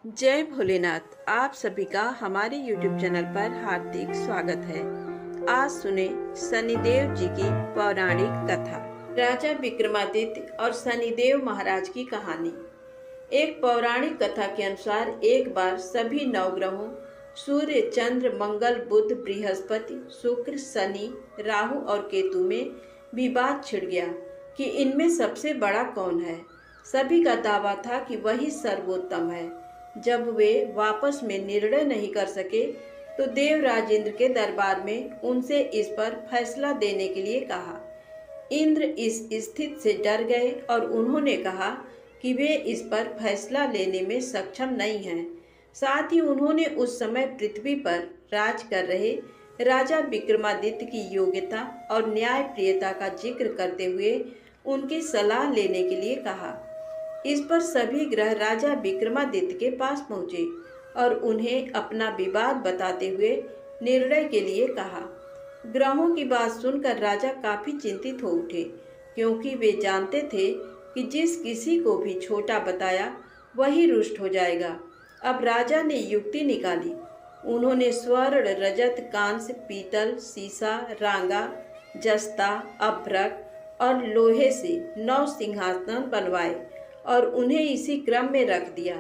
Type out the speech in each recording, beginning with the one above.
जय भोलेनाथ। आप सभी का हमारे YouTube चैनल पर हार्दिक स्वागत है। आज सुने शनिदेव जी की पौराणिक कथा। राजा विक्रमादित्य और शनिदेव महाराज की कहानी। एक पौराणिक कथा के अनुसार एक बार सभी नवग्रहों सूर्य, चंद्र, मंगल, बुध, बृहस्पति, शुक्र, शनि, राहु और केतु में विवाद छिड़ गया कि इनमें सबसे बड़ा कौन है। सभी का दावा था कि वही सर्वोत्तम है। जब वे वापस में निर्णय नहीं कर सके तो देवराज इंद्र के दरबार में उनसे इस पर फैसला देने के लिए कहा। इंद्र इस स्थिति से डर गए और उन्होंने कहा कि वे इस पर फैसला लेने में सक्षम नहीं हैं। साथ ही उन्होंने उस समय पृथ्वी पर राज कर रहे राजा विक्रमादित्य की योग्यता और न्यायप्रियता का जिक्र करते हुए उनकी सलाह लेने के लिए कहा। इस पर सभी ग्रह राजा विक्रमादित्य के पास पहुंचे और उन्हें अपना विवाद बताते हुए निर्णय के लिए कहा। ग्रहों की बात सुनकर राजा काफी चिंतित हो उठे, क्योंकि वे जानते थे कि जिस किसी को भी छोटा बताया वही रुष्ट हो जाएगा। अब राजा ने युक्ति निकाली। उन्होंने स्वर्ण, रजत, कांस्य, पीतल, सीसा, रांगा, जस्ता, अभ्रक और लोहे से 9 सिंहासन बनवाए और उन्हें इसी क्रम में रख दिया।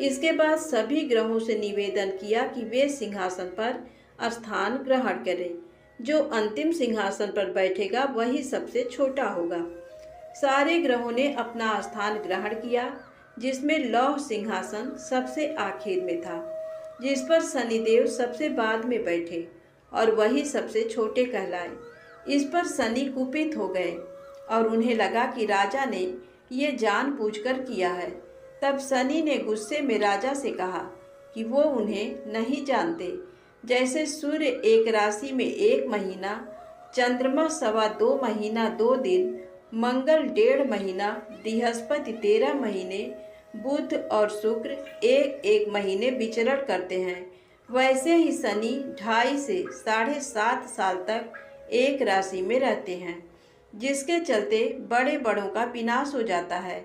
इसके बाद सभी ग्रहों से निवेदन किया कि वे सिंहासन पर स्थान ग्रहण करें। जो अंतिम सिंहासन पर बैठेगा वही सबसे छोटा होगा। सारे ग्रहों ने अपना स्थान ग्रहण किया, जिसमें लौह सिंहासन सबसे आखिर में था, जिस पर शनिदेव सबसे बाद में बैठे और वही सबसे छोटे कहलाए। इस पर शनि कुपित हो गए और उन्हें लगा कि राजा ने ये जानबूझकर किया है। तब शनि ने गुस्से में राजा से कहा कि वो उन्हें नहीं जानते। जैसे सूर्य एक राशि में 1 महीना, चंद्रमा 2.25 महीना 2 दिन, मंगल 1.5 महीना, बृहस्पति 13 महीने, बुध और शुक्र 1-1 महीने विचरण करते हैं, वैसे ही शनि 2.5 से 7.5 साल तक एक राशि में रहते हैं, जिसके चलते बड़े बड़ों का विनाश हो जाता है।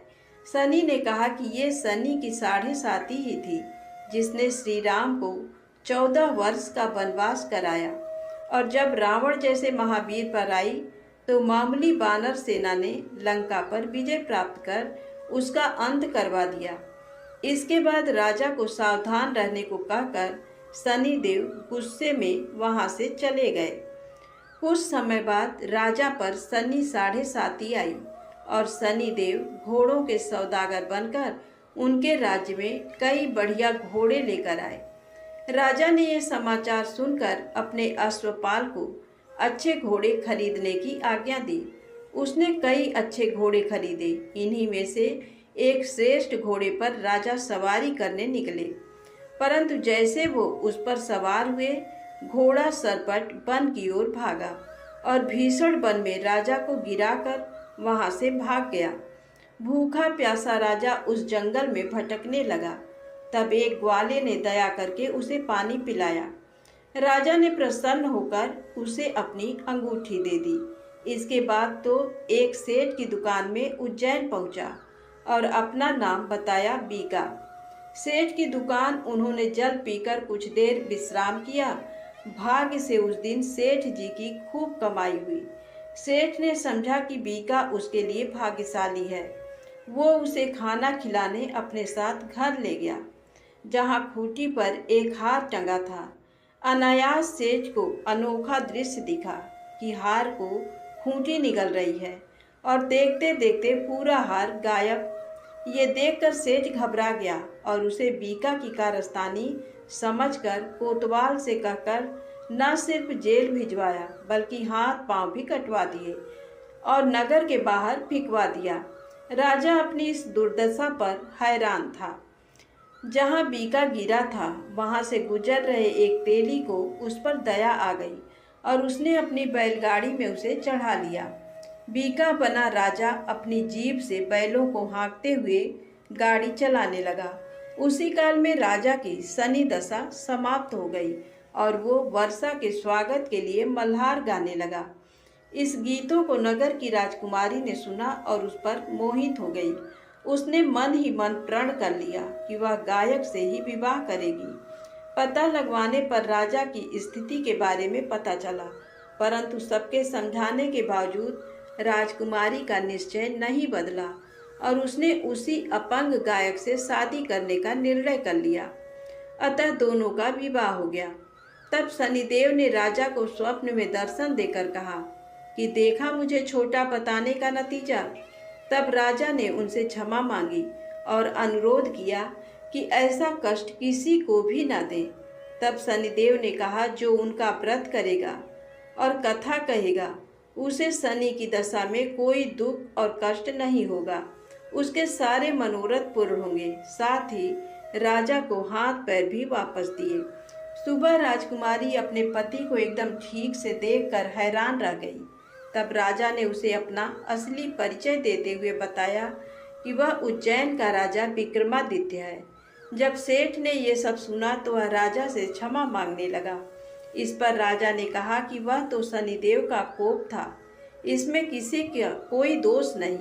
शनि ने कहा कि ये शनि की 7.5 ही थी जिसने श्री राम को 14 वर्ष का वनवास कराया। और जब रावण जैसे महावीर पर आई तो मामूली वानर सेना ने लंका पर विजय प्राप्त कर उसका अंत करवा दिया। इसके बाद राजा को सावधान रहने को कहकर शनिदेव गुस्से में वहां से चले गए। कुछ समय बाद राजा पर शनि 7.5 आई और शनिदेव घोड़ों के सौदागर बनकर उनके राज्य में कई बढ़िया घोड़े लेकर आए। राजा ने यह समाचार सुनकर अपने अश्वपाल को अच्छे घोड़े खरीदने की आज्ञा दी। उसने कई अच्छे घोड़े खरीदे। इन्हीं में से एक श्रेष्ठ घोड़े पर राजा सवारी करने निकले, परंतु जैसे वो उस पर सवार हुए, घोड़ा सरपट वन की ओर भागा और भीषण वन में राजा को गिराकर वहां से भाग गया। भूखा प्यासा राजा उस जंगल में भटकने लगा। तब एक ग्वाले ने दया करके उसे पानी पिलाया। राजा ने प्रसन्न होकर उसे अपनी अंगूठी दे दी। इसके बाद तो एक सेठ की दुकान में उज्जैन पहुंचा और अपना नाम बताया बीका। सेठ की दुकान उन्होंने जल पीकर कुछ देर विश्राम किया। भाग्य से उस दिन सेठ जी की खूब कमाई हुई। सेठ ने समझा कि बीका उसके लिए भाग्यशाली है। वो उसे खाना खिलाने अपने साथ घर ले गया, जहाँ खूंटी पर एक हार टंगा था। अनायास सेठ को अनोखा दृश्य दिखा कि हार को खूंटी निगल रही है और देखते देखते पूरा हार गायब। ये देखकर सेठ घबरा गया और उसे बीका की कारस्तानी समझकर कोतवाल से कहकर न सिर्फ जेल भिजवाया बल्कि हाथ पांव भी कटवा दिए और नगर के बाहर फिकवा दिया। राजा अपनी इस दुर्दशा पर हैरान था। जहां बीका गिरा था वहां से गुजर रहे एक तेली को उस पर दया आ गई और उसने अपनी बैलगाड़ी में उसे चढ़ा लिया। बीका बना राजा अपनी जीभ से बैलों को हाँकते हुए गाड़ी चलाने लगा। उसी काल में राजा की शनि दशा समाप्त हो गई और वो वर्षा के स्वागत के लिए मल्हार गाने लगा। इस गीतों को नगर की राजकुमारी ने सुना और उस पर मोहित हो गई उसने मन ही मन प्रण कर लिया कि वह गायक से ही विवाह करेगी। पता लगवाने पर राजा की स्थिति के बारे में पता चला, परंतु सबके समझाने के बावजूद राजकुमारी का निश्चय नहीं बदला और उसने उसी अपंग गायक से शादी करने का निर्णय कर लिया। अतः दोनों का विवाह हो गया। तब शनिदेव ने राजा को स्वप्न में दर्शन देकर कहा कि देखा मुझे छोटा बताने का नतीजा। तब राजा ने उनसे क्षमा मांगी और अनुरोध किया कि ऐसा कष्ट किसी को भी न दें। तब शनिदेव ने कहा जो उनका व्रत करेगा और कथा कहेगा उसे शनि की दशा में कोई दुख और कष्ट नहीं होगा, उसके सारे मनोरथ पूर्ण होंगे। साथ ही राजा को हाथ पैर भी वापस दिए। सुबह राजकुमारी अपने पति को एकदम ठीक से देखकर हैरान रह गई। तब राजा ने उसे अपना असली परिचय देते हुए बताया कि वह उज्जैन का राजा विक्रमादित्य है। जब सेठ ने ये सब सुना तो वह राजा से क्षमा मांगने लगा। इस पर राजा ने कहा कि वह तो शनिदेव का कोप था, इसमें किसी का कोई दोष नहीं।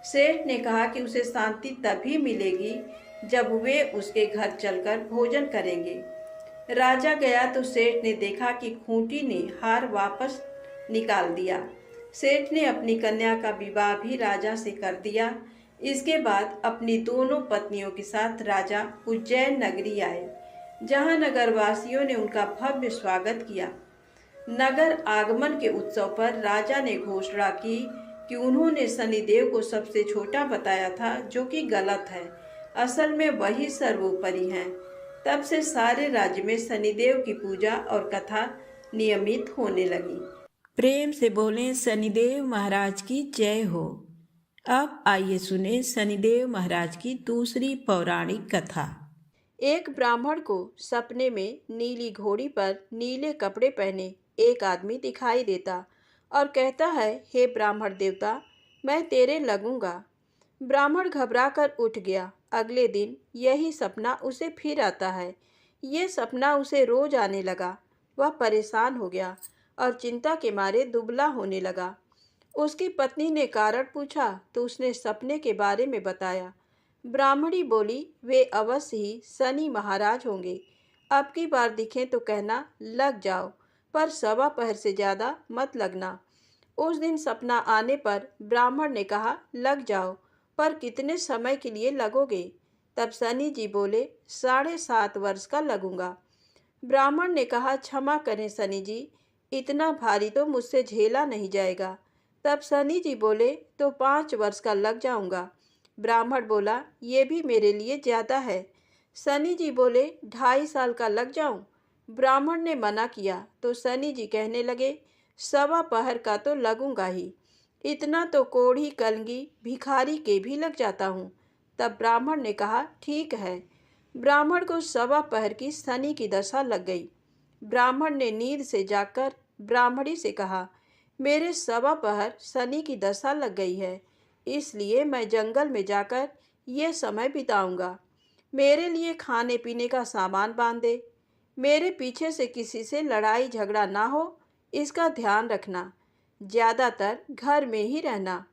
सेठ ने कहा कि उसे शांति तभी मिलेगी जब वे उसके घर चलकर भोजन करेंगे। राजा गया तो सेठ ने देखा कि खूंटी ने हार वापस निकाल दिया। सेठ ने अपनी कन्या का विवाह भी राजा से कर दिया। इसके बाद अपनी दोनों पत्नियों के साथ राजा उज्जैन नगरी आए, जहां नगरवासियों ने उनका भव्य स्वागत किया। नगर आगमन के उत्सव पर राजा ने घोषणा की कि उन्होंने शनिदेव को सबसे छोटा बताया था, जो कि गलत है। असल में वही सर्वोपरि हैं। तब से सारे राज्य में शनिदेव की पूजा और कथा नियमित होने लगी। प्रेम से बोलें शनिदेव महाराज की जय हो। अब आइए सुने शनिदेव महाराज की दूसरी पौराणिक कथा। एक ब्राह्मण को सपने में नीली घोड़ी पर नीले कपड़े पहने एक आदमी दिखाई देता और कहता है, हे ब्राह्मण देवता, मैं तेरे लगूंगा। ब्राह्मण घबराकर उठ गया। अगले दिन यही सपना उसे फिर आता है। ये सपना उसे रोज आने लगा। वह परेशान हो गया और चिंता के मारे दुबला होने लगा। उसकी पत्नी ने कारण पूछा तो उसने सपने के बारे में बताया। ब्राह्मणी बोली, वे अवश्य ही शनि महाराज होंगे। अब की बार दिखें तो कहना लग जाओ, पर सवा पहर से ज़्यादा मत लगना। उस दिन सपना आने पर ब्राह्मण ने कहा, लग जाओ, पर कितने समय के लिए लगोगे? तब शनि जी बोले, 7.5 वर्ष का लगूंगा। ब्राह्मण ने कहा, क्षमा करें शनि जी, इतना भारी तो मुझसे झेला नहीं जाएगा। तब शनि जी बोले, तो 5 वर्ष का लग जाऊंगा। ब्राह्मण बोला, ये भी मेरे लिए ज़्यादा है। शनि जी बोले, 2.5 साल का लग जाऊं? ब्राह्मण ने मना किया तो शनि जी कहने लगे, सवा पहर का तो लगूंगा ही, इतना तो कोढ़ी कलगी भिखारी के भी लग जाता हूँ। तब ब्राह्मण ने कहा, ठीक है। ब्राह्मण को सवा पहर की शनि की दशा लग गई। ब्राह्मण ने नींद से जाकर ब्राह्मणी से कहा, मेरे सवा पहर शनि की दशा लग गई है, इसलिए मैं जंगल में जाकर ये समय बिताऊंगा। मेरे लिए खाने पीने का सामान बांध दे। मेरे पीछे से किसी से लड़ाई झगड़ा ना हो, इसका ध्यान रखना। ज़्यादातर घर में ही रहना।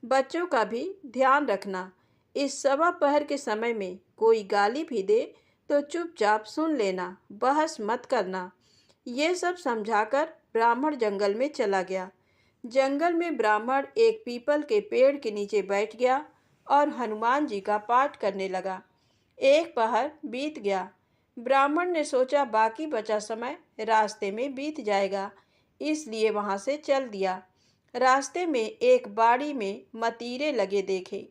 बच्चों का भी ध्यान रखना। इस सवा पहर के समय में कोई गाली भी दे तो चुपचाप सुन लेना, बहस मत करना। ये सब समझाकर ब्राह्मण जंगल में चला गया। जंगल में ब्राह्मण एक पीपल के पेड़ के नीचे बैठ गया और हनुमान जी का पाठ करने लगा। एक पहर बीत गया। ब्राह्मण ने सोचा बाकी बचा समय रास्ते में बीत जाएगा, इसलिए वहां से चल दिया। रास्ते में एक बाड़ी में मतीरे लगे देखे।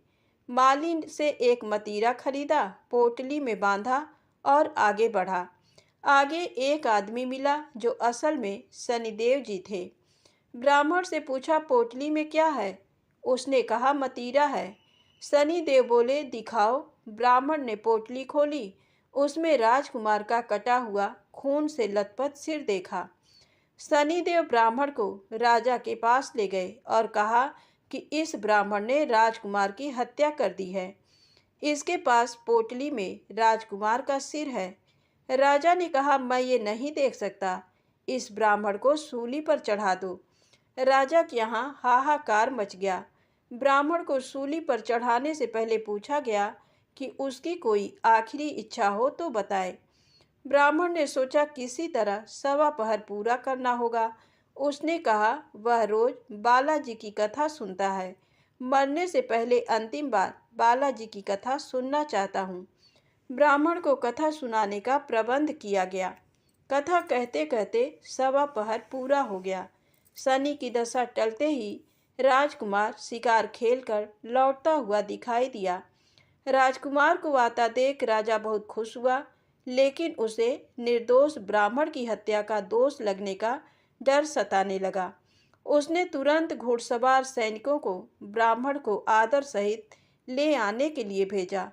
माली से एक मतीरा खरीदा, पोटली में बांधा और आगे बढ़ा। आगे एक आदमी मिला जो असल में शनिदेव जी थे। ब्राह्मण से पूछा, पोटली में क्या है? उसने कहा, मतीरा है। शनिदेव बोले, दिखाओ। ब्राह्मण ने पोटली खोली। उसमें राजकुमार का कटा हुआ खून से लथपथ सिर देखा। शनिदेव ब्राह्मण को राजा के पास ले गए और कहा कि इस ब्राह्मण ने राजकुमार की हत्या कर दी है। इसके पास पोटली में राजकुमार का सिर है। राजा ने कहा, मैं ये नहीं देख सकता, इस ब्राह्मण को सूली पर चढ़ा दो। राजा के यहाँ हाहाकार मच गया। ब्राह्मण को सूली पर चढ़ाने से पहले पूछा गया कि उसकी कोई आखिरी इच्छा हो तो बताए। ब्राह्मण ने सोचा किसी तरह सवा पहर पूरा करना होगा। उसने कहा वह रोज बालाजी की कथा सुनता है। मरने से पहले अंतिम बार बालाजी की कथा सुनना चाहता हूँ। ब्राह्मण को कथा सुनाने का प्रबंध किया गया। कथा कहते कहते सवा पहर पूरा हो गया। शनि की दशा टलते ही राजकुमार शिकार खेलकर लौटता हुआ दिखाई दिया। राजकुमार को आता देख राजा बहुत खुश हुआ, लेकिन उसे निर्दोष ब्राह्मण की हत्या का दोष लगने का डर सताने लगा। उसने तुरंत घुड़सवार सैनिकों को ब्राह्मण को आदर सहित ले आने के लिए भेजा।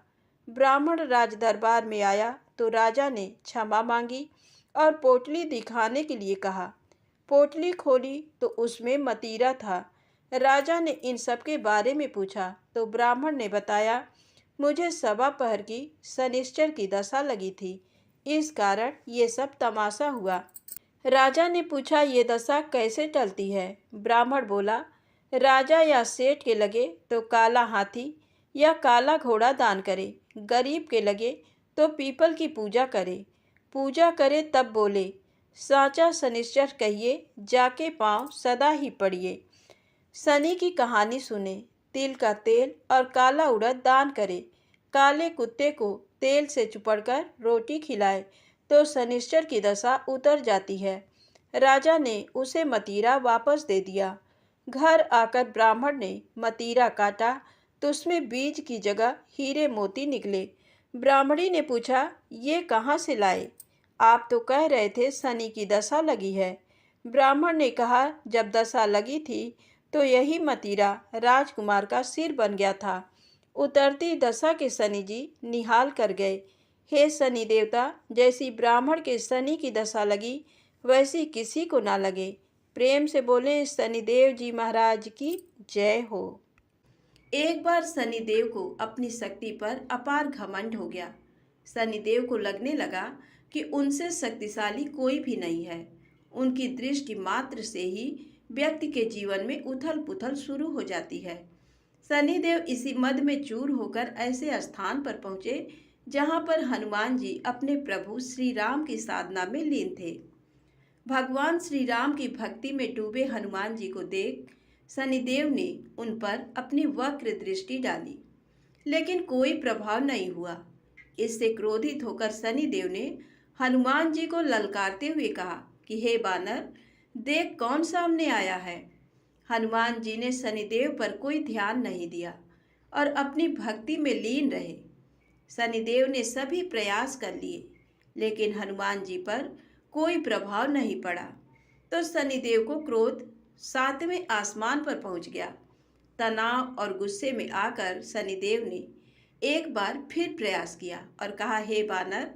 ब्राह्मण राज दरबार में आया तो राजा ने क्षमा मांगी और पोटली दिखाने के लिए कहा। पोटली खोली तो उसमें मतीरा था। राजा ने इन सब के बारे में पूछा तो ब्राह्मण ने बताया, मुझे सवा पहर की शनिश्चर की दशा लगी थी, इस कारण ये सब तमाशा हुआ। राजा ने पूछा, ये दशा कैसे टलती है? ब्राह्मण बोला, राजा या सेठ के लगे तो काला हाथी या काला घोड़ा दान करे, गरीब के लगे तो पीपल की पूजा करे तब बोले, साचा शनिश्चर कहिए, जाके पाँव सदा ही पड़िए। शनि की कहानी सुने, तिल का तेल और काला उड़द दान करे, काले कुत्ते को तेल से चुपड़कर रोटी खिलाए तो शनिश्चर की दशा उतर जाती है। राजा ने उसे मतीरा वापस दे दिया। घर आकर ब्राह्मण ने मतीरा काटा तो उसमें बीज की जगह हीरे मोती निकले। ब्राह्मणी ने पूछा, ये कहाँ से लाए? आप तो कह रहे थे शनि की दशा लगी है। ब्राह्मण ने कहा, जब दशा लगी थी तो यही मतीरा राजकुमार का सिर बन गया था। उतरती दशा के शनि जी निहाल कर गए। हे शनि देवता, जैसी ब्राह्मण के शनि की दशा लगी वैसी किसी को ना लगे। प्रेम से बोले शनिदेव जी महाराज की जय हो। एक बार शनिदेव को अपनी शक्ति पर अपार घमंड हो गया। शनिदेव को लगने लगा कि उनसे शक्तिशाली कोई भी नहीं है। उनकी दृष्टि मात्र से ही व्यक्ति के जीवन में उथल पुथल शुरू हो जाती है। शनिदेव इसी मद में चूर होकर ऐसे स्थान पर पहुँचे जहाँ पर हनुमान जी अपने प्रभु श्री राम की साधना में लीन थे। भगवान श्री राम की भक्ति में डूबे हनुमान जी को देख शनिदेव ने उन पर अपनी वक्र दृष्टि डाली, लेकिन कोई प्रभाव नहीं हुआ। इससे क्रोधित होकर शनिदेव ने हनुमान जी को ललकारते हुए कहा कि हे बानर, देख कौन सामने आया है। हनुमान जी ने शनिदेव पर कोई ध्यान नहीं दिया और अपनी भक्ति में लीन रहे। शनिदेव ने सभी प्रयास कर लिए, लेकिन हनुमान जी पर कोई प्रभाव नहीं पड़ा। तो शनिदेव को क्रोध सातवें आसमान पर पहुंच गया। तनाव और गुस्से में आकर शनिदेव ने एक बार फिर प्रयास किया और कहा, हे बानर,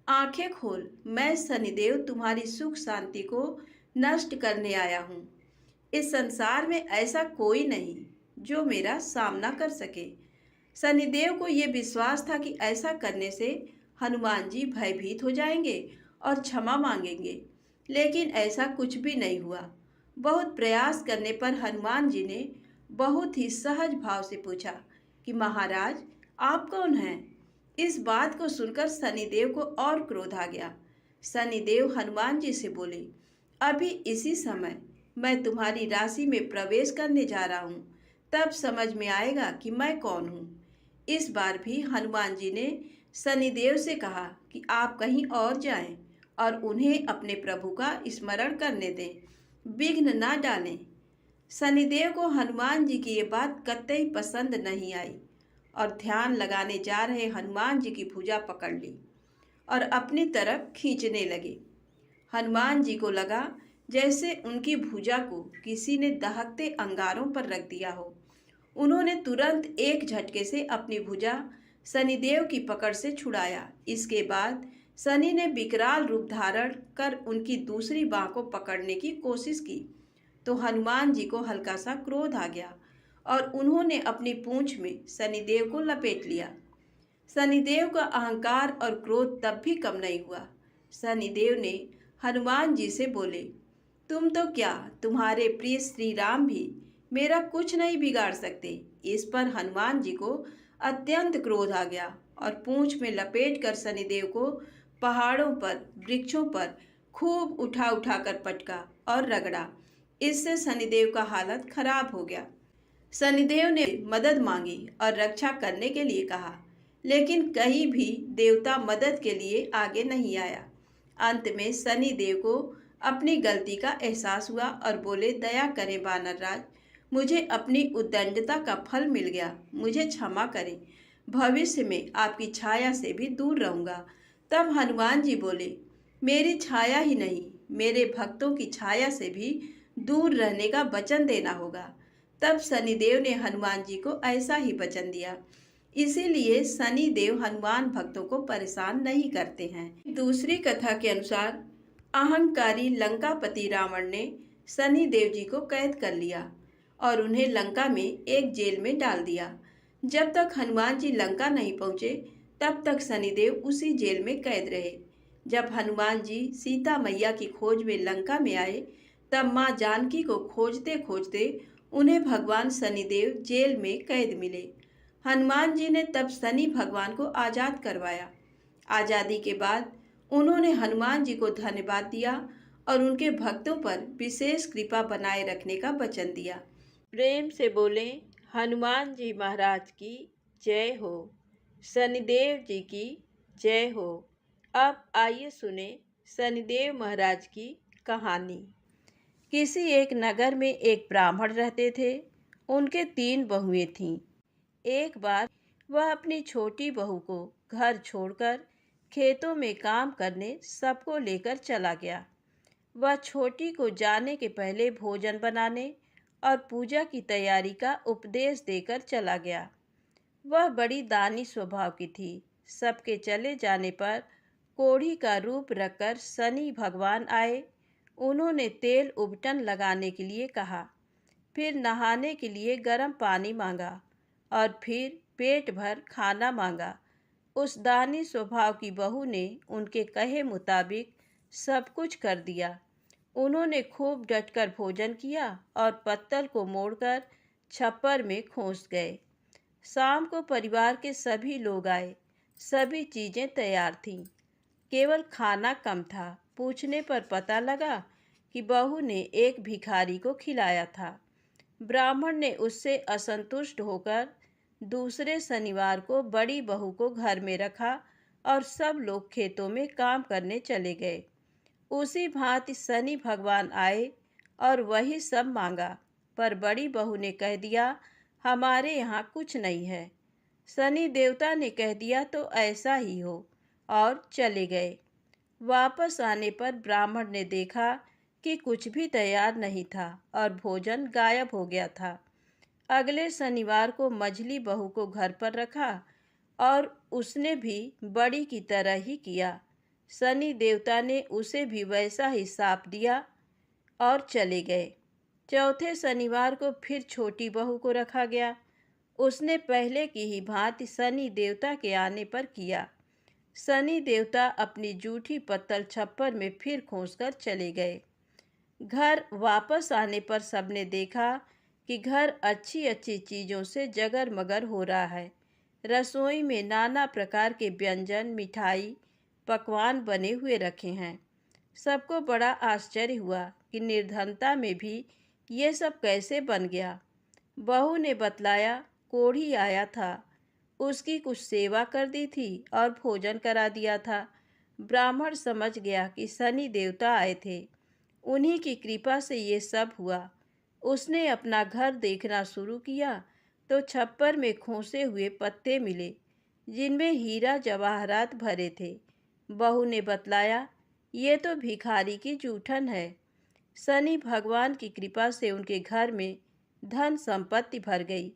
आंखें खोल, मैं शनिदेव तुम्हारी सुख शांति को नष्ट करने आया हूँ। इस संसार में ऐसा कोई नहीं जो मेरा सामना कर सके। शनिदेव को ये विश्वास था कि ऐसा करने से हनुमान जी भयभीत हो जाएंगे और क्षमा मांगेंगे, लेकिन ऐसा कुछ भी नहीं हुआ। बहुत प्रयास करने पर हनुमान जी ने बहुत ही सहज भाव से पूछा कि महाराज, आप कौन हैं? इस बात को सुनकर शनिदेव को और क्रोध आ गया। शनिदेव हनुमान जी से बोले, अभी इसी समय मैं तुम्हारी राशि में प्रवेश करने जा रहा हूँ, तब समझ में आएगा कि मैं कौन हूँ। इस बार भी हनुमान जी ने शनिदेव से कहा कि आप कहीं और जाएं और उन्हें अपने प्रभु का स्मरण करने दें, विघ्न ना डालें। शनिदेव को हनुमान जी की ये बात कतई पसंद नहीं आई और ध्यान लगाने जा रहे हनुमान जी की भुजा पकड़ ली और अपनी तरफ खींचने लगे। हनुमान जी को लगा जैसे उनकी भुजा को किसी ने दहकते अंगारों पर रख दिया हो। उन्होंने तुरंत एक झटके से अपनी भुजा शनिदेव की पकड़ से छुड़ाया। इसके बाद शनि ने विकराल रूप धारण कर उनकी दूसरी बाह को पकड़ने की कोशिश की तो हनुमान जी को हल्का सा क्रोध आ गया और उन्होंने अपनी पूंछ में शनिदेव को लपेट लिया। शनिदेव का अहंकार और क्रोध तब भी कम नहीं हुआ। शनिदेव ने हनुमान जी से बोले, तुम तो क्या, तुम्हारे प्रिय श्री राम भी मेरा कुछ नहीं बिगाड़ सकते। इस पर हनुमान जी को अत्यंत क्रोध आ गया और पूंछ में लपेट कर शनिदेव को पहाड़ों पर, वृक्षों पर खूब उठा उठा कर पटका और रगड़ा। इससे शनिदेव का हालत खराब हो गया। शनिदेव ने मदद मांगी और रक्षा करने के लिए कहा, लेकिन कहीं भी देवता मदद के लिए आगे नहीं आया। अंत में शनिदेव को अपनी गलती का एहसास हुआ और बोले, दया करें वानर राज, मुझे अपनी उद्दंडता का फल मिल गया, मुझे क्षमा करें, भविष्य में आपकी छाया से भी दूर रहूंगा। तब हनुमान जी बोले, मेरी छाया ही नहीं, मेरे भक्तों की छाया से भी दूर रहने का वचन देना होगा। तब शनिदेव ने हनुमान जी को ऐसा ही वचन दिया। इसीलिए शनिदेव हनुमान भक्तों को परेशान नहीं करते हैं। दूसरी कथा के अनुसार अहंकारी लंकापति रावण ने शनिदेव जी को कैद कर लिया और उन्हें लंका में एक जेल में डाल दिया। जब तक हनुमान जी लंका नहीं पहुंचे तब तक शनिदेव उसी जेल में कैद रहे। जब हनुमान जी सीता मैया की खोज में लंका में आए तब माँ जानकी को खोजते खोजते उन्हें भगवान शनिदेव जेल में कैद मिले। हनुमान जी ने तब शनि भगवान को आज़ाद करवाया। आज़ादी के बाद उन्होंने हनुमान जी को धन्यवाद दिया और उनके भक्तों पर विशेष कृपा बनाए रखने का वचन दिया। प्रेम से बोले, हनुमान जी महाराज की जय हो, शनिदेव जी की जय हो। अब आइए सुने शनिदेव महाराज की कहानी। किसी एक नगर में एक ब्राह्मण रहते थे। उनके 3 बहुएं थीं। एक बार वह अपनी छोटी बहू को घर छोड़कर खेतों में काम करने सबको लेकर चला गया। वह छोटी को जाने के पहले भोजन बनाने और पूजा की तैयारी का उपदेश देकर चला गया। वह बड़ी दानी स्वभाव की थी। सबके चले जाने पर कोढ़ी का रूप रखकर शनि भगवान आए। उन्होंने तेल उबटन लगाने के लिए कहा, फिर नहाने के लिए गर्म पानी मांगा और फिर पेट भर खाना मांगा। उस दानी स्वभाव की बहू ने उनके कहे मुताबिक सब कुछ कर दिया। उन्होंने खूब डटकर भोजन किया और पत्तल को मोड़कर छप्पर में खोस गए। शाम को परिवार के सभी लोग आए। सभी चीज़ें तैयार थीं, केवल खाना कम था। पूछने पर पता लगा कि बहू ने एक भिखारी को खिलाया था। ब्राह्मण ने उससे असंतुष्ट होकर दूसरे शनिवार को बड़ी बहू को घर में रखा और सब लोग खेतों में काम करने चले गए। उसी भांति शनि भगवान आए और वही सब मांगा, पर बड़ी बहू ने कह दिया, हमारे यहाँ कुछ नहीं है। शनि देवता ने कह दिया तो ऐसा ही हो, और चले गए। वापस आने पर ब्राह्मण ने देखा कि कुछ भी तैयार नहीं था और भोजन गायब हो गया था। अगले शनिवार को मझली बहू को घर पर रखा और उसने भी बड़ी की तरह ही किया। शनि देवता ने उसे भी वैसा ही शाप दिया और चले गए। चौथे शनिवार को फिर छोटी बहू को रखा गया। उसने पहले की ही भांति शनि देवता के आने पर किया। शनि देवता अपनी जूठी पत्तल छप्पर में फिर खोसकर चले गए। घर वापस आने पर सबने देखा कि घर अच्छी अच्छी चीज़ों से जगर मगर हो रहा है। रसोई में नाना प्रकार के व्यंजन, मिठाई, पकवान बने हुए रखे हैं। सबको बड़ा आश्चर्य हुआ कि निर्धनता में भी ये सब कैसे बन गया। बहू ने बतलाया, कोढ़ी आया था, उसकी कुछ सेवा कर दी थी और भोजन करा दिया था। ब्राह्मण समझ गया कि शनि देवता आए थे, उन्हीं की कृपा से ये सब हुआ। उसने अपना घर देखना शुरू किया तो छप्पर में खोसे हुए पत्ते मिले, जिनमें हीरा जवाहरात भरे थे। बहू ने बतलाया, ये तो भिखारी की जूठन है। शनि भगवान की कृपा से उनके घर में धन संपत्ति भर गई।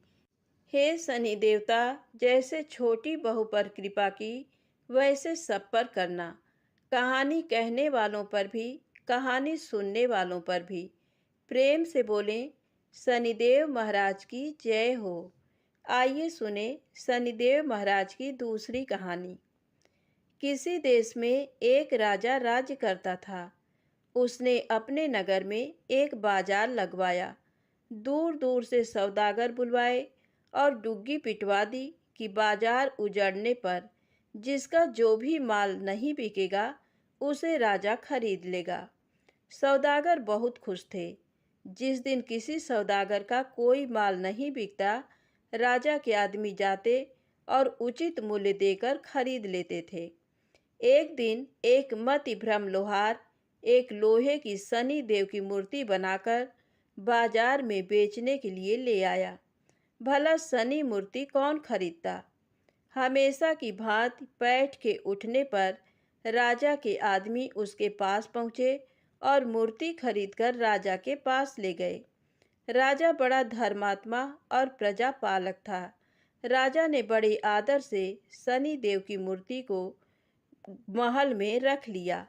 हे शनि देवता, जैसे छोटी बहू पर कृपा की वैसे सब पर करना। कहानी कहने वालों पर भी, कहानी सुनने वालों पर भी। प्रेम से बोलें, शनिदेव महाराज की जय हो। आइए सुने शनिदेव महाराज की दूसरी कहानी। किसी देश में एक राजा राज्य करता था। उसने अपने नगर में एक बाजार लगवाया। दूर दूर से सौदागर बुलवाए और डुग्गी पिटवा दी कि बाजार उजड़ने पर जिसका जो भी माल नहीं बिकेगा उसे राजा खरीद लेगा। सौदागर बहुत खुश थे। जिस दिन किसी सौदागर का कोई माल नहीं बिकता, राजा के आदमी जाते और उचित मूल्य देकर खरीद लेते थे। एक दिन एक मतिभ्रम लोहार एक लोहे की शनि देव की मूर्ति बनाकर बाजार में बेचने के लिए ले आया। भला शनि मूर्ति कौन खरीदता? हमेशा की भांति पैठ के उठने पर राजा के आदमी उसके पास पहुँचे और मूर्ति खरीदकर राजा के पास ले गए। राजा बड़ा धर्मात्मा और प्रजा पालक था। राजा ने बड़े आदर से शनि देव की मूर्ति को महल में रख लिया।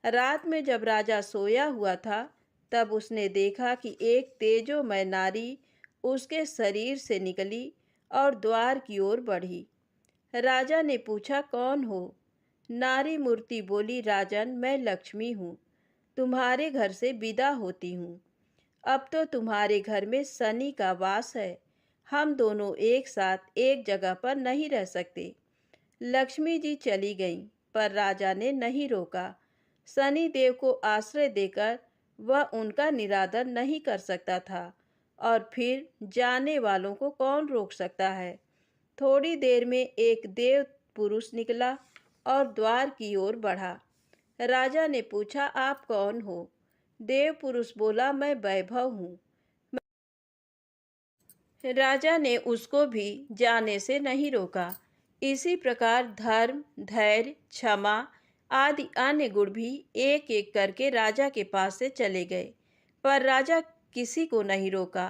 रात में जब राजा सोया हुआ था, तब उसने देखा कि एक तेजोमय नारी उसके शरीर से निकली और द्वार की ओर बढ़ी। राजा ने पूछा, कौन हो? नारी मूर्ति बोली, राजन, मैं लक्ष्मी हूँ, तुम्हारे घर से विदा होती हूँ। अब तो तुम्हारे घर में शनि का वास है, हम दोनों एक साथ एक जगह पर नहीं रह सकते। लक्ष्मी जी चली गईं, पर राजा ने नहीं रोका। शनि देव को आश्रय देकर वह उनका निरादर नहीं कर सकता था, और फिर जाने वालों को कौन रोक सकता है। थोड़ी देर में एक देव पुरुष निकला और द्वार की ओर बढ़ा। राजा ने पूछा, आप कौन हो? देव पुरुष बोला, मैं वैभव हूँ। राजा ने उसको भी जाने से नहीं रोका। इसी प्रकार धर्म, धैर्य, क्षमा आदि अन्य गुण भी एक एक करके राजा के पास से चले गए, पर राजा किसी को नहीं रोका।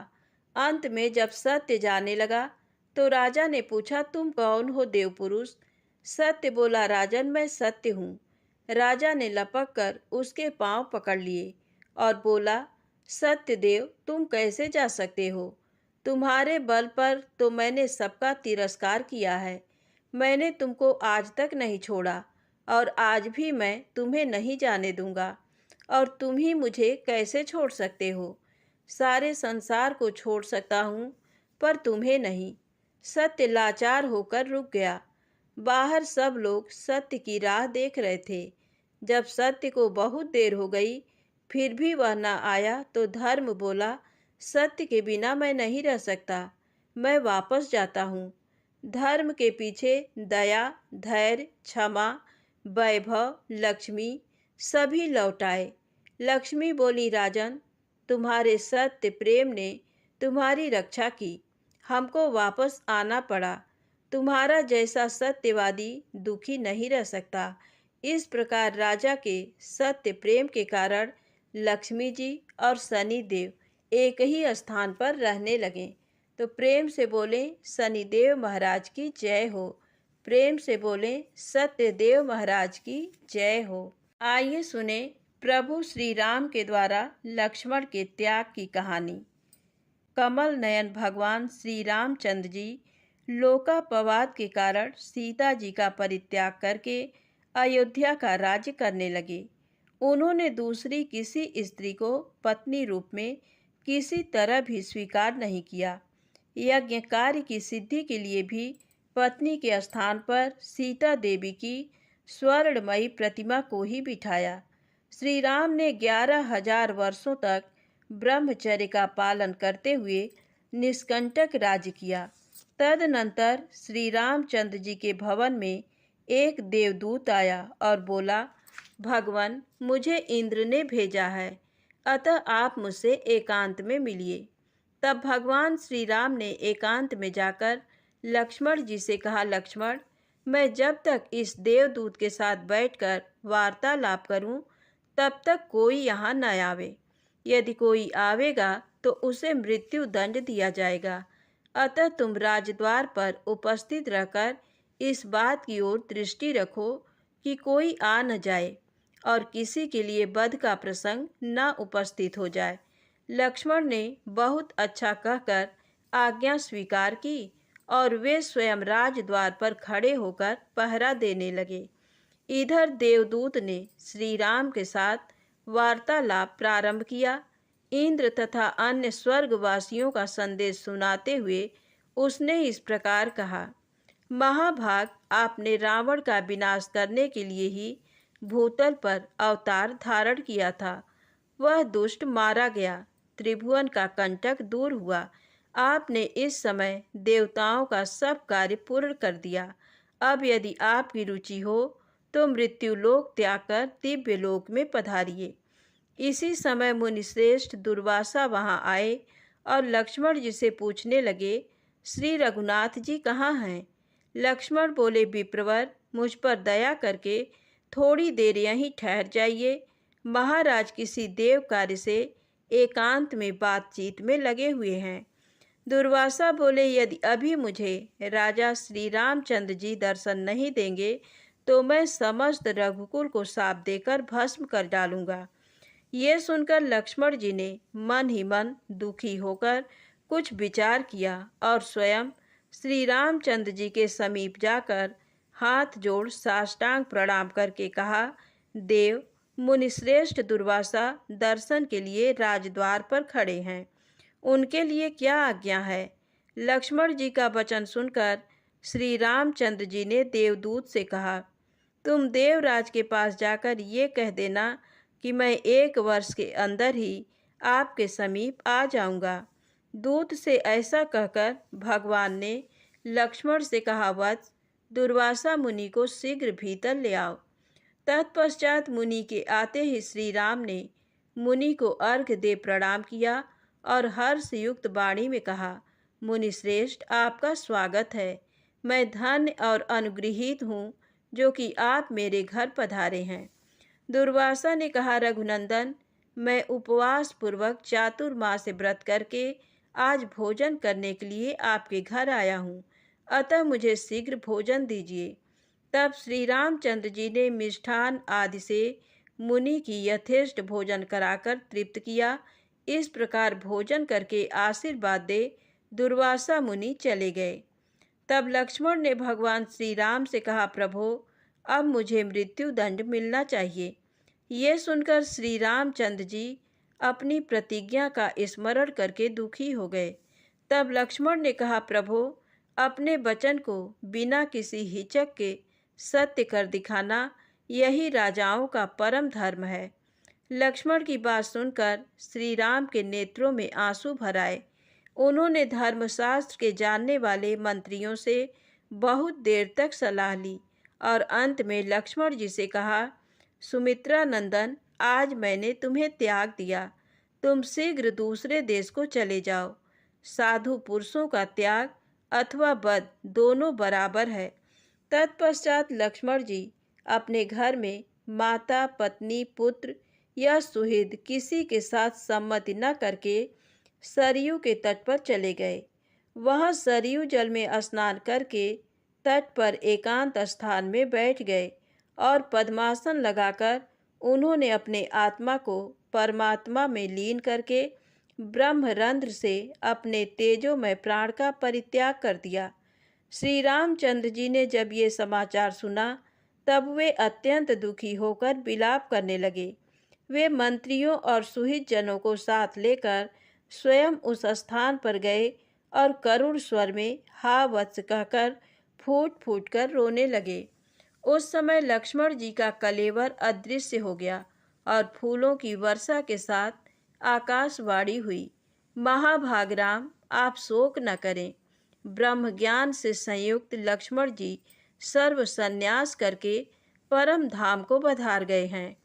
अंत में जब सत्य जाने लगा तो राजा ने पूछा, तुम कौन हो देव पुरुष? सत्य बोला, राजन, मैं सत्य हूँ। राजा ने लपक कर उसके पांव पकड़ लिए और बोला, सत्य देव, तुम कैसे जा सकते हो? तुम्हारे बल पर तो मैंने सबका तिरस्कार किया है। मैंने तुमको आज तक नहीं छोड़ा और आज भी मैं तुम्हें नहीं जाने दूंगा, और तुम ही मुझे कैसे छोड़ सकते हो? सारे संसार को छोड़ सकता हूँ, पर तुम्हें नहीं। सत्य लाचार होकर रुक गया। बाहर सब लोग सत्य की राह देख रहे थे। जब सत्य को बहुत देर हो गई फिर भी वह न आया तो धर्म बोला, सत्य के बिना मैं नहीं रह सकता, मैं वापस जाता हूँ। धर्म के पीछे दया, धैर्य, क्षमा, वैभव, लक्ष्मी सभी लौट आए। लक्ष्मी बोली, राजन, तुम्हारे सत्य प्रेम ने तुम्हारी रक्षा की, हमको वापस आना पड़ा। तुम्हारा जैसा सत्यवादी दुखी नहीं रह सकता। इस प्रकार राजा के सत्य प्रेम के कारण लक्ष्मी जी और शनि देव एक ही स्थान पर रहने लगे। तो प्रेम से बोले, शनिदेव महाराज की जय हो। प्रेम से बोले, सत्यदेव महाराज की जय हो। आइए सुने प्रभु श्री राम के द्वारा लक्ष्मण के त्याग की कहानी। कमल नयन भगवान श्री रामचंद्र जी लोकापवाद के कारण सीता जी का परित्याग करके अयोध्या का राज्य करने लगे। उन्होंने दूसरी किसी स्त्री को पत्नी रूप में किसी तरह भी स्वीकार नहीं किया। यज्ञ कार्य की सिद्धि के लिए भी पत्नी के स्थान पर सीता देवी की स्वर्णमयी प्रतिमा को ही बिठाया। श्री राम ने 11,000 वर्षों तक ब्रह्मचर्य का पालन करते हुए निष्कंटक राज्य किया। तदनंतर श्री रामचंद्र जी के भवन में एक देवदूत आया और बोला, भगवान, मुझे इंद्र ने भेजा है, अतः आप मुझसे एकांत में मिलिए। तब भगवान श्री राम ने एकांत में जाकर लक्ष्मण जी से कहा, लक्ष्मण, मैं जब तक इस देवदूत के साथ बैठकर वार्तालाप करूं, तब तक कोई यहाँ न आवे। यदि कोई आवेगा तो उसे मृत्यु दंड दिया जाएगा। अतः तुम राजद्वार पर उपस्थित रहकर इस बात की ओर दृष्टि रखो कि कोई आ न जाए और किसी के लिए वध का प्रसंग न उपस्थित हो जाए। लक्ष्मण ने बहुत अच्छा कहकर आज्ञा स्वीकार की और वे स्वयं राजद्वार पर खड़े होकर पहरा देने लगे। इधर देवदूत ने श्री राम के साथ वार्तालाप प्रारंभ किया। इंद्र तथा अन्य स्वर्गवासियों का संदेश सुनाते हुए उसने इस प्रकार कहा, महाभाग, आपने रावण का विनाश करने के लिए ही भूतल पर अवतार धारण किया था। वह दुष्ट मारा गया, त्रिभुवन का कंटक दूर हुआ। आपने इस समय देवताओं का सब कार्य पूर्ण कर दिया। अब यदि आपकी रुचि हो तो मृत्यु लोक त्याग कर दिव्य लोक में पधारिए। इसी समय मुनिश्रेष्ठ दुर्वासा वहां आए और लक्ष्मण जी से पूछने लगे, श्री रघुनाथ जी कहाँ हैं? लक्ष्मण बोले, विप्रवर, मुझ पर दया करके थोड़ी देर यहीं ठहर जाइए। महाराज किसी देव कार्य से एकांत में बातचीत में लगे हुए हैं। दुर्वासा बोले, यदि अभी मुझे राजा श्री रामचंद्र जी दर्शन नहीं देंगे तो मैं समस्त रघुकुल को शाप देकर भस्म कर डालूंगा। ये सुनकर लक्ष्मण जी ने मन ही मन दुखी होकर कुछ विचार किया और स्वयं श्री रामचंद्र जी के समीप जाकर हाथ जोड़ साष्टांग प्रणाम करके कहा, देव, मुनिश्रेष्ठ दुर्वासा दर्शन के लिए राजद्वार पर खड़े हैं, उनके लिए क्या आज्ञा है? लक्ष्मण जी का वचन सुनकर श्री रामचंद्र जी ने देवदूत से कहा, तुम देवराज के पास जाकर ये कह देना कि मैं 1 वर्ष के अंदर ही आपके समीप आ जाऊंगा। दूत से ऐसा कहकर भगवान ने लक्ष्मण से कहा, वत्स, दुर्वासा मुनि को शीघ्र भीतर ले आओ। तत्पश्चात मुनि के आते ही श्री राम ने मुनि को अर्घ्य दे प्रणाम किया और हर्ष युक्त वाणी में कहा, मुनि श्रेष्ठ, आपका स्वागत है। मैं धन्य और अनुगृहीत हूँ जो कि आप मेरे घर पधारे हैं। दुर्वासा ने कहा, रघुनंदन, मैं उपवास पूर्वक चातुर्मास व्रत करके आज भोजन करने के लिए आपके घर आया हूँ, अतः मुझे शीघ्र भोजन दीजिए। तब श्री रामचंद्र जी ने मिष्ठान आदि से मुनि की यथेष्ट भोजन कराकर तृप्त किया। इस प्रकार भोजन करके आशीर्वाद दे दुर्वासा मुनि चले गए। तब लक्ष्मण ने भगवान श्री राम से कहा, प्रभो, अब मुझे मृत्यु दंड मिलना चाहिए। ये सुनकर श्री रामचंद्र जी अपनी प्रतिज्ञा का स्मरण करके दुखी हो गए। तब लक्ष्मण ने कहा, प्रभो, अपने वचन को बिना किसी हिचक के सत्य कर दिखाना यही राजाओं का परम धर्म है। लक्ष्मण की बात सुनकर श्री राम के नेत्रों में आंसू भर आए। उन्होंने धर्मशास्त्र के जानने वाले मंत्रियों से बहुत देर तक सलाह ली और अंत में लक्ष्मण जी से कहा, सुमित्रा नंदन, आज मैंने तुम्हें त्याग दिया, तुम शीघ्र दूसरे देश को चले जाओ। साधु पुरुषों का त्याग अथवा वध दोनों बराबर है। तत्पश्चात लक्ष्मण जी अपने घर में माता, पत्नी, पुत्र या सुहृद किसी के साथ सम्मति न करके सरयू के तट पर चले गए। वहां सरयू जल में स्नान करके तट पर एकांत स्थान में बैठ गए और पद्मासन लगाकर उन्होंने अपने आत्मा को परमात्मा में लीन करके ब्रह्मरंध्र से अपने तेजोमय प्राण का परित्याग कर दिया। श्री रामचंद्र जी ने जब ये समाचार सुना तब वे अत्यंत दुखी होकर विलाप करने लगे। वे मंत्रियों और सुहित जनों को साथ लेकर स्वयं उस स्थान पर गए और करुण स्वर में हा वत्स कहकर फूट फूट कर रोने लगे। उस समय लक्ष्मण जी का कलेवर अदृश्य हो गया और फूलों की वर्षा के साथ आकाशवाणी हुई, महाभाग राम, आप शोक न करें। ब्रह्म ज्ञान से संयुक्त लक्ष्मण जी सर्व संन्यास करके परम धाम को पधार गए हैं।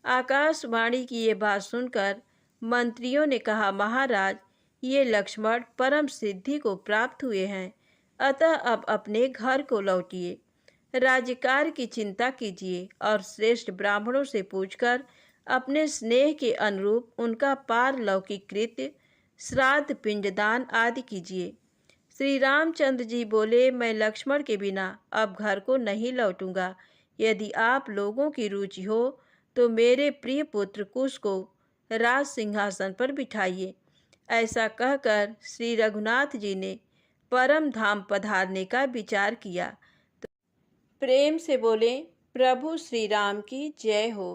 आकाशवाणी की ये बात सुनकर मंत्रियों ने कहा, महाराज, ये लक्ष्मण परम सिद्धि को प्राप्त हुए हैं, अतः अब अपने घर को लौटिए। राज्यकार्य की चिंता कीजिए और श्रेष्ठ ब्राह्मणों से पूछकर अपने स्नेह के अनुरूप उनका पारलौकिक कृत्य, श्राद्ध, पिंडदान आदि कीजिए। श्री रामचंद्र जी बोले, मैं लक्ष्मण के बिना अब घर को नहीं लौटूंगा। यदि आप लोगों की रुचि हो तो मेरे प्रिय पुत्र कुश को राज सिंहासन पर बिठाइए। ऐसा कहकर श्री रघुनाथ जी ने परम धाम पधारने का विचार किया। तो प्रेम से बोले, प्रभु श्री राम की जय हो।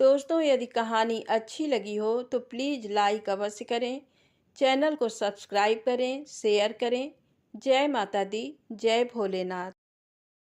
दोस्तों, यदि कहानी अच्छी लगी हो तो प्लीज़ लाइक अवश्य करें, चैनल को सब्सक्राइब करें, शेयर करें। जय माता दी, जय भोलेनाथ।